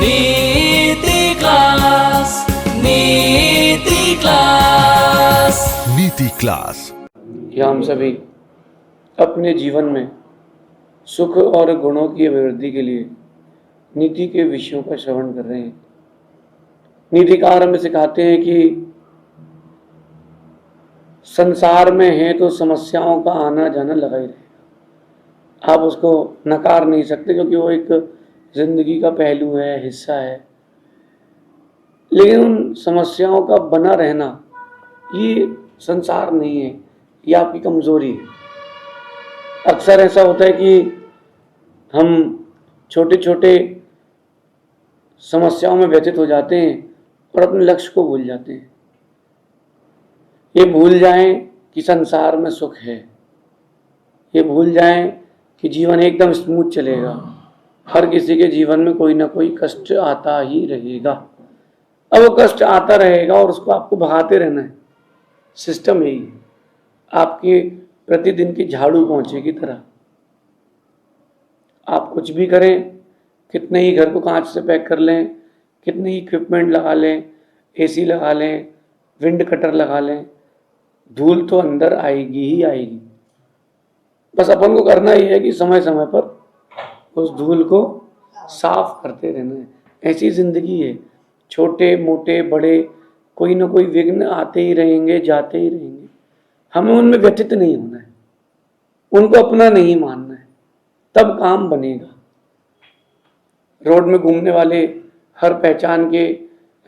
नीति क्लास, नीति क्लास, नीति क्लास। यह हम सभी अपने जीवन में सुख और गुणों की अभिवृद्धि के लिए नीति के विषयों का श्रवण कर रहे हैं। नीतिकार हमें सिखाते हैं कि संसार में है तो समस्याओं का आना जाना लगा ही रहेगा। आप उसको नकार नहीं सकते क्योंकि वो एक जिंदगी का पहलू है, हिस्सा है। लेकिन उन समस्याओं का बना रहना ये संसार नहीं है, ये आपकी कमजोरी है। अक्सर ऐसा होता है कि हम छोटे छोटे समस्याओं में व्यथित हो जाते हैं और अपने लक्ष्य को भूल जाते हैं। ये भूल जाएं कि संसार में सुख है, ये भूल जाएं कि जीवन एकदम स्मूथ चलेगा। हर किसी के जीवन में कोई ना कोई कष्ट आता ही रहेगा। अब वो कष्ट आता रहेगा और उसको आपको भगाते रहना है। सिस्टम यही है, आपके प्रतिदिन की झाड़ू पोंछे की तरह। आप कुछ भी करें, कितने ही घर को कांच से पैक कर लें, कितने ही इक्विपमेंट लगा लें, एसी लगा लें, विंड कटर लगा लें, धूल तो अंदर आएगी ही आएगी। बस अपन को करना ही है कि समय समय पर उस धूल को साफ करते रहना है। ऐसी जिंदगी है, छोटे मोटे बड़े कोई ना कोई विघ्न आते ही रहेंगे, जाते ही रहेंगे। हमें उनमें व्यथित नहीं होना है, उनको अपना नहीं मानना है, तब काम बनेगा। रोड में घूमने वाले हर पहचान के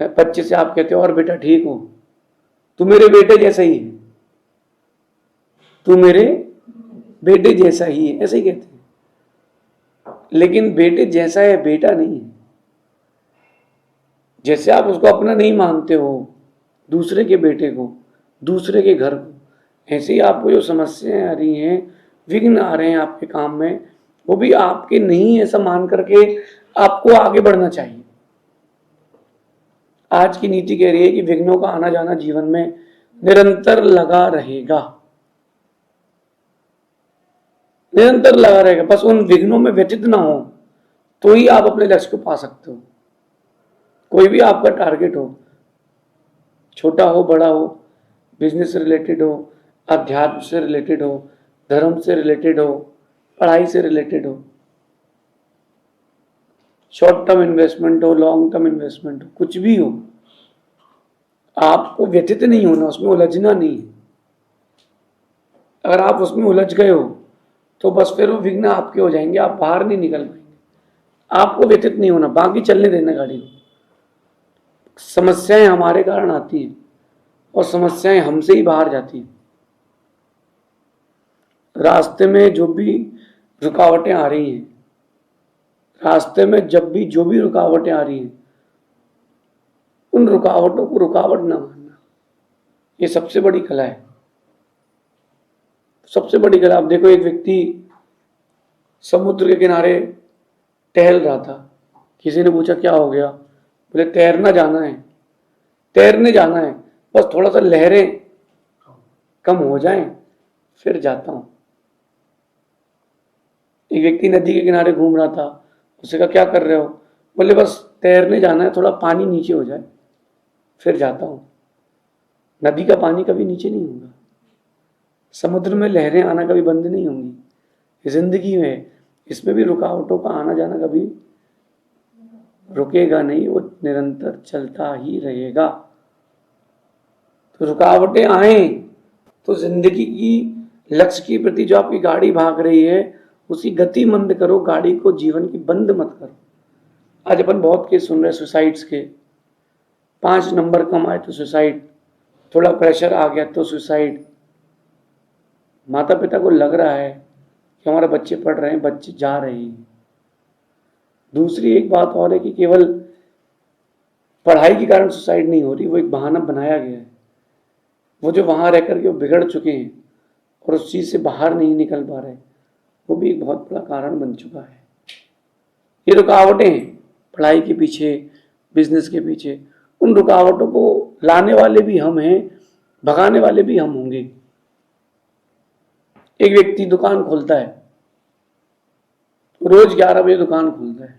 बच्चे से आप कहते हो और बेटा ठीक हो, तू मेरे बेटे जैसा ही है, तू मेरे बेटे जैसा ही है, ऐसे ही कहते हैं। लेकिन बेटे जैसा है, बेटा नहीं है। जैसे आप उसको अपना नहीं मानते हो, दूसरे के बेटे को, दूसरे के घर को, ऐसे ही आपको जो समस्याएं आ रही हैं, विघ्न आ रहे हैं आपके काम में, वो भी आपके नहीं ऐसा मान करके आपको आगे बढ़ना चाहिए। आज की नीति कह रही है कि विघ्नों का आना जाना जीवन में निरंतर लगा रहेगा, निरंतर लगा रहेगा। बस उन विघ्नों में व्यथित ना हो तो ही आप अपने लक्ष्य को पा सकते हो। कोई भी आपका टारगेट हो, छोटा हो बड़ा हो, बिजनेस से रिलेटेड हो, अध्यात्म से रिलेटेड हो, धर्म से रिलेटेड हो, पढ़ाई से रिलेटेड हो, शॉर्ट टर्म इन्वेस्टमेंट हो, लॉन्ग टर्म इन्वेस्टमेंट हो, कुछ भी हो, आपको व्यथित नहीं होना, उसमें उलझना नहीं है। अगर आप उसमें उलझ गए हो तो बस फिर वो विघ्न आपके हो जाएंगे, आप बाहर नहीं निकल पाएंगे। आपको व्यथित नहीं होना, बाकी चलने देना गाड़ी को। समस्याएं हमारे कारण आती हैं और समस्याएं हमसे ही बाहर जाती हैं। रास्ते में जो भी रुकावटें आ रही हैं, रास्ते में जब भी जो भी रुकावटें आ रही हैं, उन रुकावटों को रुकावट ना मानना, ये सबसे बड़ी कला है। सबसे बड़ी कला। आप देखो, एक व्यक्ति समुद्र के किनारे टहल रहा था, किसी ने पूछा क्या हो गया? बोले तैरना जाना है, तैरने जाना है, बस थोड़ा सा लहरें कम हो जाएं फिर जाता हूं। एक व्यक्ति नदी के किनारे घूम रहा था, उससे कहा क्या कर रहे हो? बोले बस तैरने जाना है, थोड़ा पानी नीचे हो जाए फिर जाता हूं। नदी का पानी कभी नीचे नहीं होगा, समुद्र में लहरें आना कभी बंद नहीं होंगी। जिंदगी में इसमें भी रुकावटों का आना जाना कभी रुकेगा नहीं, वो निरंतर चलता ही रहेगा। तो रुकावटें आए तो जिंदगी की लक्ष्य के प्रति जो आपकी गाड़ी भाग रही है, उसी गति मंद करो, गाड़ी को जीवन की बंद मत करो। आज अपन बहुत केस सुन रहे हैं सुसाइड्स के। 5 नंबर कम आए तो सुसाइड, थोड़ा प्रेशर आ गया तो सुसाइड। माता पिता को लग रहा है कि हमारे बच्चे पढ़ रहे हैं, बच्चे जा रहे हैं। दूसरी एक बात और है कि केवल पढ़ाई के कारण सुसाइड नहीं हो रही, वो एक बहाना बनाया गया है। वो जो वहां रह करके वो बिगड़ चुके हैं और उस चीज से बाहर नहीं निकल पा रहे, वो भी एक बहुत बड़ा कारण बन चुका है। ये रुकावटें हैं पढ़ाई के पीछे, बिजनेस के पीछे। उन रुकावटों को लाने वाले भी हम हैं, भगाने वाले भी हम होंगे। एक व्यक्ति दुकान खोलता है, रोज 11 बजे दुकान खोलता है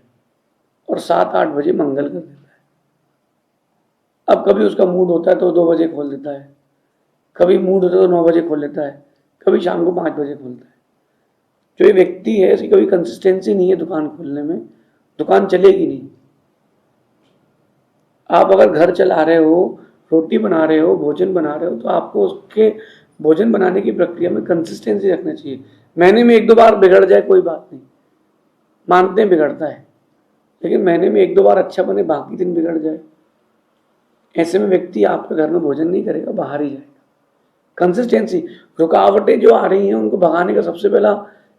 और 7-8 बजे मंगल कर देता है। अब कभी उसका मूड होता है तो 2 बजे खोल देता है, कभी मूड होता है तो 9 बजे खोल लेता है, कभी शाम को 5 बजे खोलता है। जो ये व्यक्ति है इसकी कभी कंसिस्टेंसी नहीं है दुकान खोलने में, दुकान चलेगी नहीं। आप अगर घर चला रहे हो, रोटी बना रहे हो, भोजन बना रहे हो, तो आपको उसके भोजन बनाने की प्रक्रिया में कंसिस्टेंसी रखना चाहिए। महीने में 1-2 बार बिगड़ जाए कोई बात नहीं, मानते हैं बिगड़ता है, लेकिन महीने में 1-2 बार अच्छा बने, बाकी दिन बिगड़ जाए, ऐसे में व्यक्ति आपके घर में भोजन नहीं करेगा, बाहर ही जाएगा। कंसिस्टेंसी, रुकावटें जो आ रही हैं उनको भगाने का सबसे पहला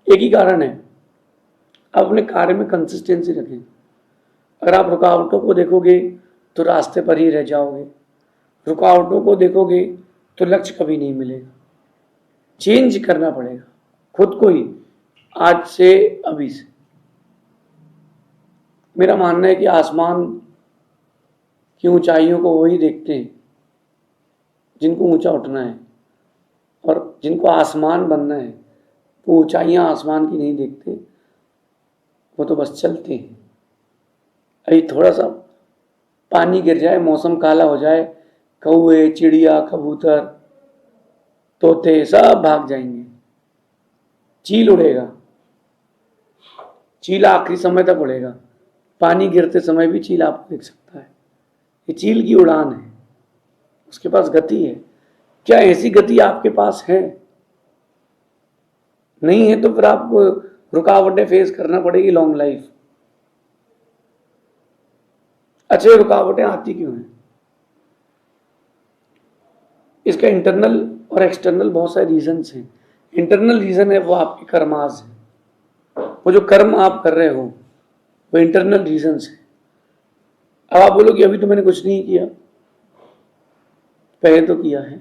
एक ही कारण है, आप अपने कार्य में कंसिस्टेंसी रखें। अगर आप रुकावटों को देखोगे तो रास्ते पर ही रह जाओगे, रुकावटों को देखोगे तो लक्ष्य कभी नहीं मिलेगा। चेंज करना पड़ेगा खुद को ही, आज से, अभी से। मेरा मानना है कि आसमान की ऊंचाइयों को वही देखते हैं जिनको ऊंचा उठना है, और जिनको आसमान बनना है वो ऊंचाइयां आसमान की नहीं देखते, वो तो बस चलते हैं। अभी थोड़ा सा पानी गिर जाए, मौसम काला हो जाए, कौवे, चिड़िया, कबूतर, तोते सब भाग जाएंगे, चील उड़ेगा, चील आखिरी समय तक उड़ेगा, पानी गिरते समय भी चील आपको दिख सकता है। ये चील की उड़ान है, उसके पास गति है। क्या ऐसी गति आपके पास है? नहीं है तो फिर आपको रुकावटें फेस करना पड़ेगी लॉन्ग लाइफ। अच्छा, रुकावटें आती क्यों हैं? इसका इंटरनल और एक्सटर्नल बहुत सारे रीजंस हैं। इंटरनल रीजन है वो आपके कर्मास है, वो जो कर्म आप कर रहे हो वो इंटरनल रीजंस है। अब आप बोलो कि अभी तो मैंने कुछ नहीं किया, पहले तो किया है।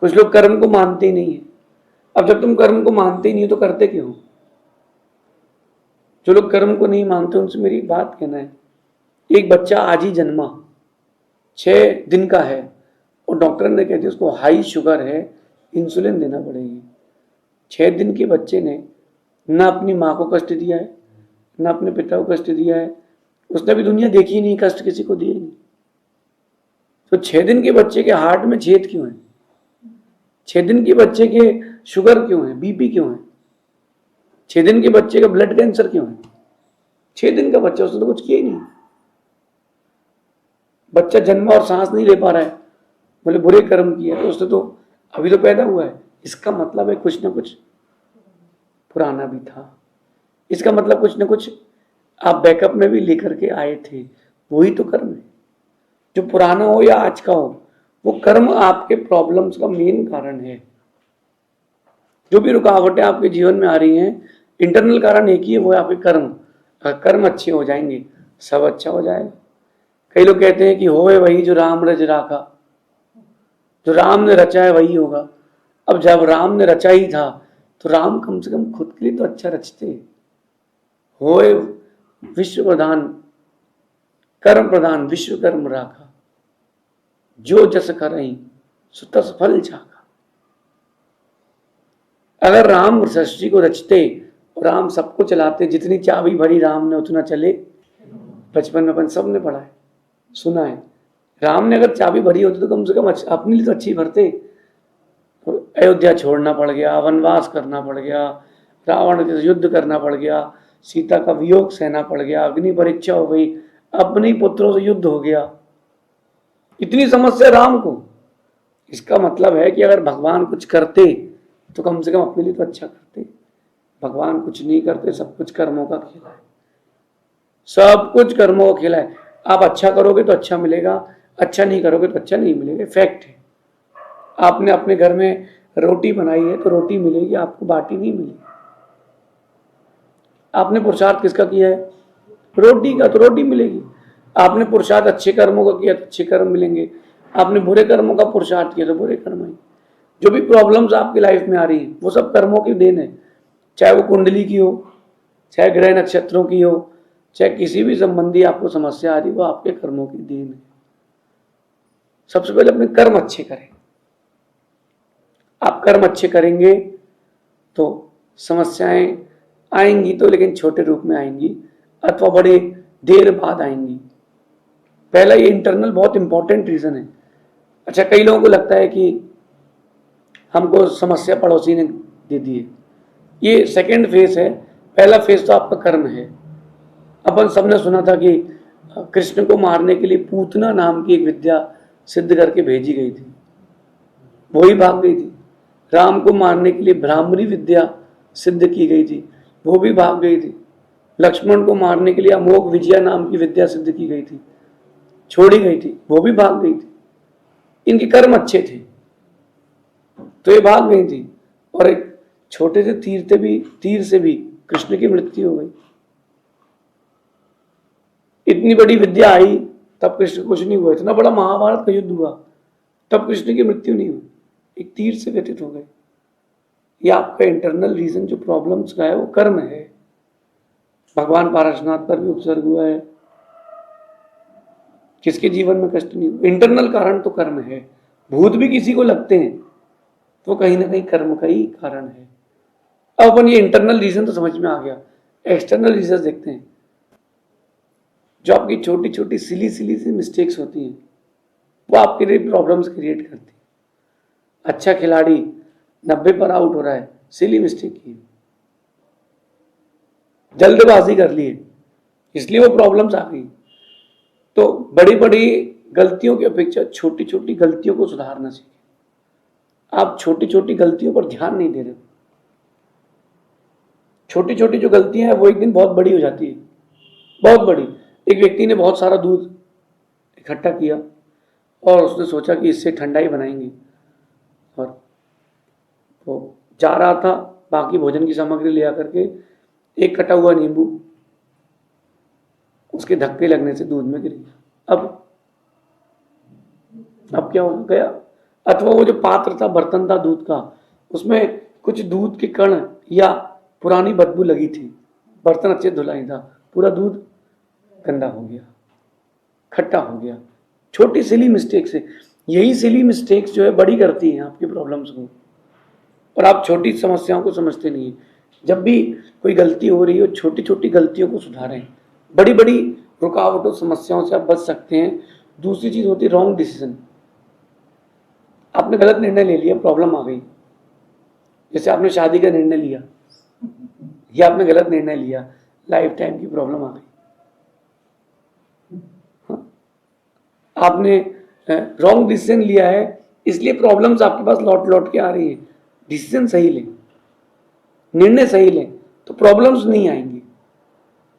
कुछ लोग कर्म को मानते ही नहीं है। अब जब तुम कर्म को मानते ही नहीं तो करते क्यों? जो लोग कर्म को नहीं मानते उनसे मेरी बात कहना है, एक बच्चा आज ही जन्मा, 6 दिन का है, और डॉक्टर ने कह दिया उसको हाई शुगर है, इंसुलिन देना पड़ेगी। 6 दिन के बच्चे ने ना अपनी माँ को कष्ट दिया है, ना अपने पिता को कष्ट दिया है, उसने भी दुनिया देखी नहीं, कष्ट किसी को दिए नहीं। तो 6 दिन के बच्चे के हार्ट में छेद क्यों है? 6 दिन के बच्चे के शुगर क्यों है, बीपी क्यों है? 6 दिन के बच्चे का ब्लड कैंसर क्यों है? 6 दिन का बच्चा, उसने तो कुछ किया ही नहीं। बच्चा जन्मा और सांस नहीं ले पा रहा है, बोले बुरे कर्म किए, तो उसने तो अभी तो पैदा हुआ है, इसका मतलब है कुछ ना कुछ पुराना भी था। इसका मतलब कुछ ना कुछ आप बैकअप में भी लेकर के आए थे, वही तो कर्म है। जो पुराना हो या आज का हो, वो कर्म आपके प्रॉब्लम्स का मेन कारण है। जो भी रुकावटें आपके जीवन में आ रही हैं, इंटरनल कारण एक ही है, वो है आपके कर्म। अगर कर्म अच्छे हो जाएंगे सब अच्छा हो जाएगा। कई लोग कहते हैं कि होए वही जो राम रच राखा, जो राम ने रचा है वही होगा। अब जब राम ने रचा ही था तो राम कम से कम खुद के लिए तो अच्छा रचते। होए विश्व प्रधान, कर्म प्रधान, विश्व कर्म राखा, जो जस करई सो तस फल चाखा। अगर राम सृष्टि को रचते और राम सबको चलाते, जितनी चाबी भरी राम ने उतना चले। बचपन में अपन सब ने पढ़ा है, सुना है। राम ने अगर चाबी भरी होती तो कम से कम अपने लिए तो अच्छी भरते। अयोध्या छोड़ना पड़ गया, वनवास करना पड़ गया, रावण के युद्ध करना पड़ गया, सीता का वियोग सहना पड़ गया, अग्नि परीक्षा हो गई, अपने पुत्रों से युद्ध हो गया, इतनी समस्या राम को। इसका मतलब है कि अगर भगवान कुछ करते तो कम से कम अपने लिए तो अच्छा करते। भगवान कुछ नहीं करते, सब कुछ कर्मों का खेला है, सब कुछ कर्मों का खेला है। आप अच्छा करोगे तो अच्छा मिलेगा, अच्छा नहीं करोगे तो अच्छा नहीं मिलेगा, फैक्ट है। आपने अपने घर में रोटी बनाई है तो रोटी मिलेगी, आपको बाटी नहीं मिलेगी। आपने पुरुषार्थ किसका किया है? रोटी का, तो रोटी मिलेगी। आपने पुरुषार्थ अच्छे कर्मों का किया तो अच्छे कर्म मिलेंगे, आपने बुरे कर्मों का पुरुषार्थ किया तो बुरे कर्म आएंगे। जो भी प्रॉब्लम्स आपकी लाइफ में आ रही है वो सब कर्मों की देन है, चाहे वो कुंडली की हो, चाहे ग्रह नक्षत्रों की हो, चाहे किसी भी संबंधी आपको समस्या आ रही, वो आपके कर्मों की देन है। सबसे पहले अपने कर्म अच्छे करें। आप कर्म अच्छे करेंगे तो समस्याएं आएंगी तो लेकिन छोटे रूप में आएंगी, अथवा बड़े देर बाद आएंगी। पहला ये इंटरनल बहुत इंपॉर्टेंट रीजन है। अच्छा, कई लोगों को लगता है कि हमको समस्या पड़ोसी ने दे दी है, ये सेकंड फेज है। पहला फेज तो आपका कर्म है। अपन सबने सुना था कि कृष्ण को मारने के लिए पूतना नाम की एक विद्या सिद्ध करके भेजी गई थी, वही भाग गई थी। राम को मारने के लिए भ्रामरी विद्या सिद्ध की गई थी, वो भी भाग गई थी। लक्ष्मण को मारने के लिए अमोघ विजया नाम की विद्या सिद्ध की गई थी, छोड़ी गई थी, वो भी भाग गई थी। इनके कर्म अच्छे थे तो ये भाग गई थी। और एक छोटे से तीर से भी कृष्ण की मृत्यु हो गई। इतनी बड़ी विद्या आई तब कृष्ण कुछ नहीं हुआ। इतना बड़ा महाभारत का युद्ध हुआ तब कृष्ण की मृत्यु नहीं हुई, एक तीर से व्यतीत हो गए। ये आपका इंटरनल रीजन जो प्रॉब्लम्स का है वो कर्म है। भगवान पारसनाथ पर भी उपसर्ग हुआ है, किसके जीवन में कष्ट नहीं हुआ। इंटरनल कारण तो कर्म है। भूत भी किसी को लगते हैं तो कहीं ना कहीं कर्म का ही कारण है। अब अपन ये इंटरनल रीजन तो समझ में आ गया, एक्सटर्नल रीजन देखते हैं। जो आपकी छोटी छोटी सिली सी मिस्टेक्स होती हैं वो आपके लिए प्रॉब्लम्स क्रिएट करती है। अच्छा खिलाड़ी 90 पर आउट हो रहा है, सिली मिस्टेक की, जल्दबाजी कर ली है, इसलिए वो प्रॉब्लम्स आ गई। तो बड़ी बड़ी गलतियों की अपेक्षा छोटी छोटी गलतियों को सुधारना सीखें। आप छोटी छोटी गलतियों पर ध्यान नहीं दे रहे हो। छोटी छोटी जो गलतियां हैं वो एक दिन बहुत बड़ी हो जाती है, बहुत बड़ी। एक व्यक्ति ने बहुत सारा दूध इकट्ठा किया और उसने सोचा कि इससे ठंडाई बनाएंगे, और वो जा रहा था बाकी भोजन की सामग्री ले आकर के, एक कटा हुआ नींबू उसके धक्के लगने से दूध में गिर गया। अब क्या हो गया? अथवा वो जो पात्र था, बर्तन था दूध का, उसमें कुछ दूध के कण या पुरानी बदबू लगी थी, बर्तन अच्छे धुला नहीं था, पूरा दूध गंदा हो गया, खट्टा हो गया। छोटी सिली मिस्टेक से, यही सिली मिस्टेक्स जो है बड़ी करती हैं आपकी प्रॉब्लम्स को, और आप छोटी समस्याओं को समझते नहीं है। जब भी कोई गलती हो रही हो, छोटी छोटी गलतियों को सुधारें, बड़ी बड़ी रुकावटों समस्याओं से आप बच सकते हैं। दूसरी चीज होती है रॉन्ग डिसीजन। आपने गलत निर्णय ले लिया, प्रॉब्लम आ गई। जैसे आपने शादी का निर्णय लिया या आपने गलत निर्णय लिया, लाइफ टाइम की प्रॉब्लम आ गई। आपने रॉन्ग डिसीजन लिया है, इसलिए प्रॉब्लम्स आपके पास लौट लौट के आ रही है। डिसीजन सही लें, निर्णय सही लें तो प्रॉब्लम्स नहीं आएंगी।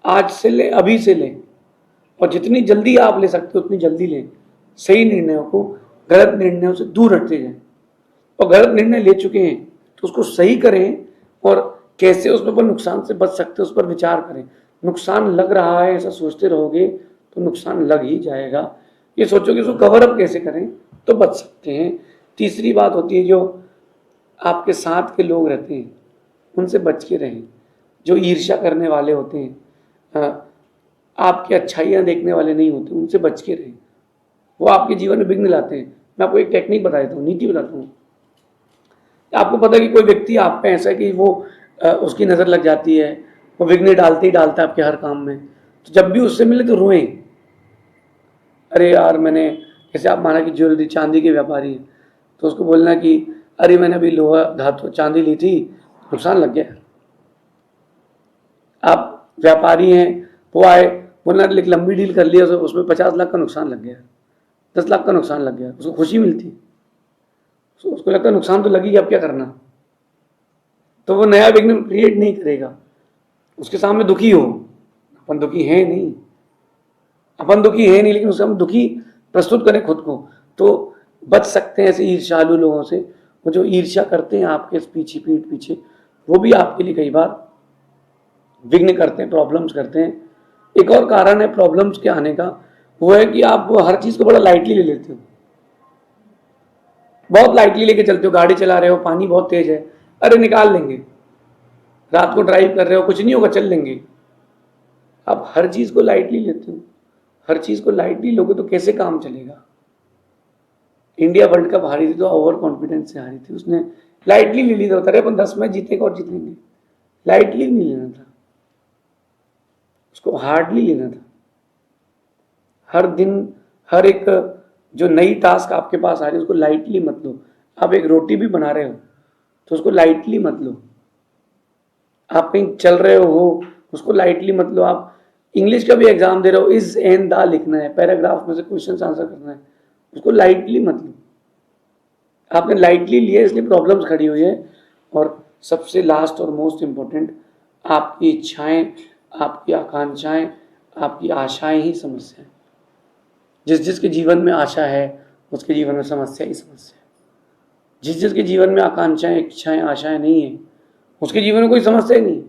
आज से लें, अभी से लें, और जितनी जल्दी आप ले सकते हो उतनी जल्दी लें सही निर्णयों को। गलत निर्णयों से दूर हटते जाएं, और गलत निर्णय ले चुके हैं तो उसको सही करें, और कैसे उसमें पर नुकसान से बच सकते हैं उस पर विचार करें। नुकसान लग रहा है ऐसा सोचते रहोगे तो नुकसान लग ही जाएगा। ये सोचो कि उसको कवर अप कैसे करें तो बच सकते हैं। तीसरी बात होती है, जो आपके साथ के लोग रहते हैं उनसे बच के रहें। जो ईर्ष्या करने वाले होते हैं, आपकी अच्छाइयाँ देखने वाले नहीं होते, उनसे बच के रहें। वो आपके जीवन में विघ्न लाते हैं। मैं आपको एक टेक्निक बता देता हूँ, नीति बताता हूँ। आपको पता है कि कोई व्यक्ति आप पे ऐसा है कि वो उसकी नज़र लग जाती है, वो विघ्न डालते ही डालता है आपके हर काम में। तो जब भी उससे मिले तो रोएं, अरे यार मैंने, जैसे आप माना कि ज्वेलरी चांदी के व्यापारी है तो उसको बोलना कि अरे मैंने अभी लोहा धातु चांदी ली थी, नुकसान लग गया। आप व्यापारी हैं, वो आए, बोलना लेकिन लंबी डील कर लिया, उसमें 50 लाख का नुकसान लग गया, 10 लाख का नुकसान लग गया, उसको खुशी मिलती, उसको लगता है नुकसान तो लगेगी, अब क्या करना। तो वो नया विघ्न क्रिएट नहीं करेगा, उसके सामने दुखी हो। अपन दुखी है नहीं, अपन दुखी है नहीं, लेकिन उससे हम दुखी प्रस्तुत करें खुद को तो बच सकते हैं ऐसे ईर्ष्यालु लोगों से। वो जो ईर्ष्या करते हैं आपके पीछे, पीठ पीछे, वो भी आपके लिए कई बार विघ्न करते हैं, प्रॉब्लम्स करते हैं। एक और कारण है प्रॉब्लम्स के आने का, वो है कि आप हर चीज को बड़ा लाइटली ले लेते हो, बहुत लाइटली लेके चलते हो। गाड़ी चला रहे हो, पानी बहुत तेज है, अरे निकाल लेंगे। रात को ड्राइव कर रहे हो, कुछ नहीं होगा, चल लेंगे। आप हर चीज को लाइटली लेते हो। हर चीज को लाइटली लोगे तो कैसे काम चलेगा। इंडिया वर्ल्ड कप हारी थी तो ओवर कॉन्फिडेंस से हारी थी, उसने लाइटली ले लिया था। अरे अपन 10 मैच जीतेगा और जीतेंगे, लाइटली नहीं लेना था, उसको हार्डली लेना था। हर दिन हर एक जो नई टास्क आपके पास आ रही है उसको लाइटली मत लो। आप एक रोटी भी बना रहे हो तो उसको लाइटली मत लो। आप कहीं चल रहे हो उसको लाइटली मत लो। आप इंग्लिश का भी एग्जाम दे रहे हो, इज एंड दा लिखना है, पैराग्राफ में से क्वेश्चन आंसर करना है, उसको लाइटली मत लो। आपने लाइटली लिया इसलिए प्रॉब्लम्स खड़ी हुई है। और सबसे लास्ट और मोस्ट इम्पोर्टेंट, आपकी इच्छाएं, आपकी आकांक्षाएं, आपकी आशाएं ही समस्या है। जिस जिसके जीवन में आशा है उसके जीवन में समस्या ही समस्या है। जिस जिसके जीवन में आकांक्षाएं, इच्छाएं, आशाएं नहीं है उसके जीवन में कोई समस्या ही नहीं।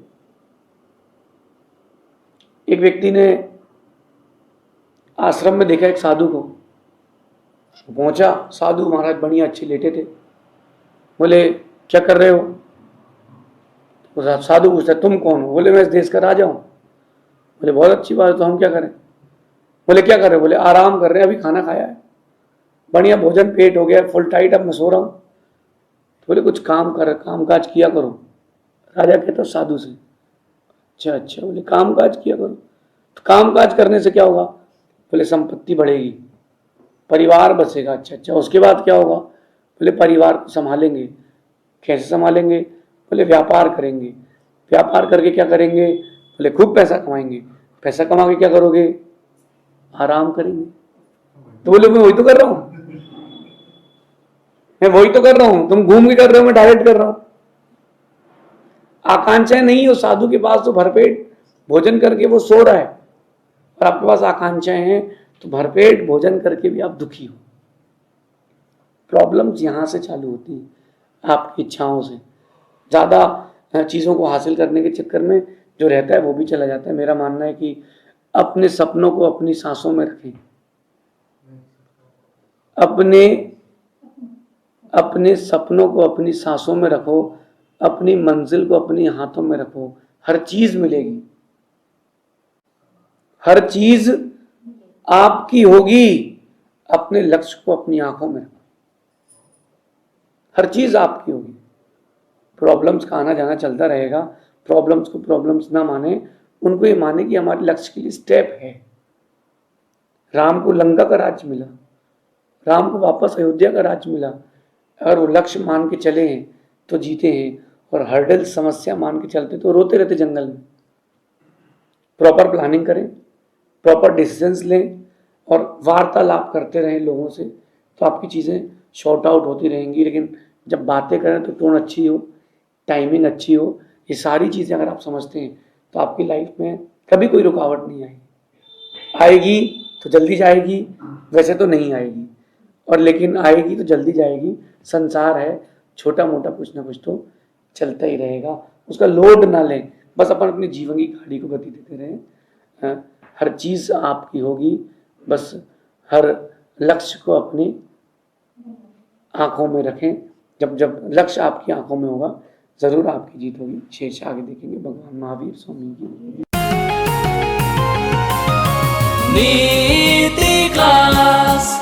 एक व्यक्ति ने आश्रम में देखा एक साधु को, पहुंचा, साधु महाराज बढ़िया अच्छे लेटे थे। बोले क्या कर रहे हो? तो साधु पूछता तुम कौन हो? बोले मैं इस देश का राजा हूं। बोले बहुत अच्छी बात है, तो हम क्या करें? बोले क्या कर रहे हो? बोले आराम कर रहे हैं, अभी खाना खाया है, बढ़िया भोजन पेट हो गया, फुल टाइट, अब मैं सो रहा हूं। तो बोले कुछ काम काज किया करो। राजा कहता साधु से, अच्छा। बोले काम काज किया करो, तो काम काज करने से क्या होगा? बोले संपत्ति बढ़ेगी, परिवार बचेगा। अच्छा, उसके बाद क्या होगा? बोले परिवार को संभालेंगे। कैसे संभालेंगे? बोले व्यापार करेंगे। व्यापार करके क्या करेंगे? बोले खूब पैसा कमाएंगे। पैसा कमा के क्या करोगे? आराम करेंगे। तो बोले मैं वही तो कर रहा हूं, तुम घूम के कर रहे हो, मैं डायरेक्ट कर रहा हूं। आकांक्षाएं नहीं हो साधु के पास तो भरपेट भोजन करके वो सो रहा है, और आपके पास आकांक्षाएं हैं तो भरपेट भोजन करके भी आप दुखी हो। प्रॉब्लम्स यहां से चालू होती हैं, आपकी इच्छाओं से। ज्यादा चीजों को हासिल करने के चक्कर में जो रहता है वो भी चला जाता है। मेरा मानना है कि अपने सपनों को अपनी सांसों में रखें, अपने सपनों को अपनी सांसों में रखो, अपनी मंजिल को अपनी हाथों में रखो। हर चीज मिलेगी, हर चीज आपकी होगी। अपने लक्ष्य को अपनी आंखों में रखो, हर चीज आपकी होगी। प्रॉब्लम्स का आना जाना चलता रहेगा। प्रॉब्लम्स को प्रॉब्लम्स ना माने, उनको ये माने कि हमारे लक्ष्य के लिए स्टेप है। राम को लंका का राज्य मिला, राम को वापस अयोध्या का राज्य मिला। अगर वो लक्ष्य मान के चले हैं तो जीते हैं, और हर्डल समस्या मान के चलते तो रोते रहते जंगल में। प्रॉपर प्लानिंग करें, प्रॉपर डिसीजंस लें, और वार्तालाप करते रहें लोगों से, तो आपकी चीज़ें शॉर्ट आउट होती रहेंगी। लेकिन जब बातें करें तो टोन अच्छी हो, टाइमिंग अच्छी हो, ये सारी चीज़ें अगर आप समझते हैं तो आपकी लाइफ में कभी कोई रुकावट नहीं आएगी तो जल्दी जाएगी, वैसे तो नहीं आएगी, और लेकिन आएगी तो जल्दी जाएगी। संसार है, छोटा मोटा कुछ ना कुछ तो चलता ही रहेगा, उसका लोड ना लें। बस अपन अपने जीवन की गाड़ी को गति देते रहें। हर चीज़ आपकी होगी, बस हर लक्ष्य को अपनी आंखों में रखें। जब लक्ष्य आपकी आंखों में होगा जरूर आपकी जीत होगी। शेष आगे देखेंगे। भगवान महावीर स्वामी की नीति क्लास।